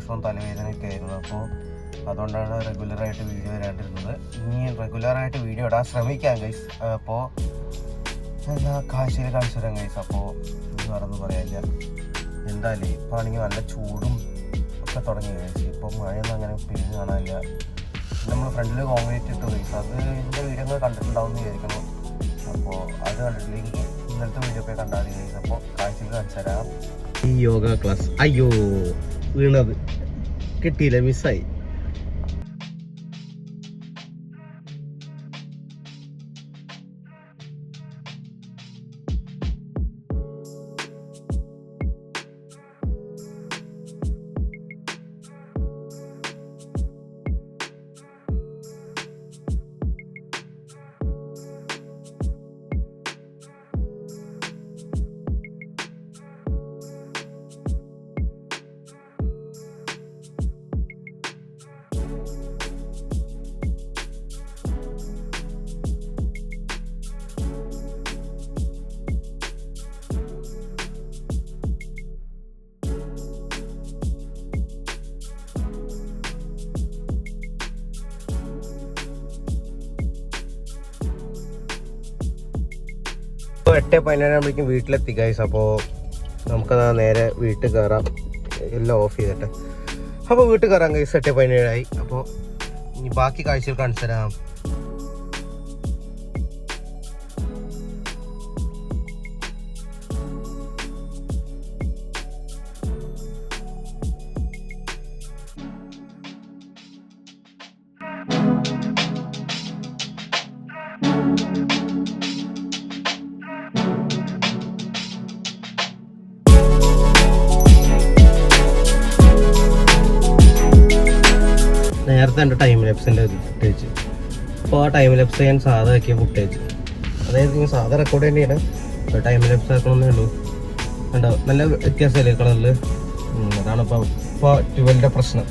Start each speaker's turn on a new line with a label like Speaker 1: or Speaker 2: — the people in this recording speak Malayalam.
Speaker 1: ജലദോഷവും തലവേദനയൊക്കെ ആയിരുന്നു. അപ്പോൾ അതുകൊണ്ടാണ് റെഗുലറായിട്ട് വീഡിയോ വരാണ്ടിരുന്നത്. ഇനി റെഗുലറായിട്ട് വീഡിയോ ഇടാൻ ശ്രമിക്കാം ഗൈസ്. അപ്പോൾ എന്താ കാഴ്ചയിൽ കാണിച്ചു തരാം ഗൈസ്. അപ്പോൾ ഇത് വേറൊന്നും പറയാനില്ല. എന്തായാലും ഇപ്പോൾ ആണെങ്കിൽ നല്ല ചൂടും ഒക്കെ തുടങ്ങി ഗൈസ്. ഇപ്പോൾ മഴയൊന്നും അങ്ങനെ പെയ്യുന്ന കാണാനില്ല. നമ്മൾ ഫ്രണ്ടിൽ കോൺക്രീറ്റ് ഇട്ടു ഗൈസ്. അത് ഇതിൻ്റെ വീഡിയോ കണ്ടിട്ടുണ്ടാവും എന്ന് വിചാരിക്കുന്നു. അപ്പോൾ അത് കണ്ടിട്ടില്ലെങ്കിൽ ഇന്നലത്തെ വീഡിയോ ഒക്കെ കണ്ടാൽ മതി ഗൈസ്. അപ്പോൾ കാഴ്ചയിൽ കാണിച്ചു തരാം. ഈ യോഗ ക്ലാസ് അയ്യോ വീണത് കിട്ടിയില്ല, മിസ്സായി. ഇപ്പോൾ 8:17 വീട്ടിലെത്തി ഗൈസ്. അപ്പോൾ നമുക്കത് നേരെ വീട്ടിൽ കയറാം. എല്ലാം ഓഫ് ചെയ്തിട്ട് അപ്പോൾ വീട്ടിൽ കയറാം ഗൈസ്. 8:17 അപ്പോൾ ഇനി ബാക്കി കാഴ്ചകൾ കാണിച്ചു തരാം. നേരത്തെ എൻ്റെ ടൈം ലാപ്സിൻ്റെ ഫുട്ടേജ്. അപ്പോൾ ആ ടൈം ലാപ്സ് ഞാൻ സാധാ ആക്കിയ ഫുട്ടേജ്. അതായത് ഞാൻ സാധാ റെക്കോർഡ് തന്നെയാണ്, ടൈം ലാപ്സ് ആക്കണമെന്നേ ഉള്ളൂ. ഉണ്ടാവും നല്ല വ്യത്യാസമല്ലേ കളറിൽ. അതാണ് ഇപ്പോൾ 12ന്റെ പ്രശ്നം.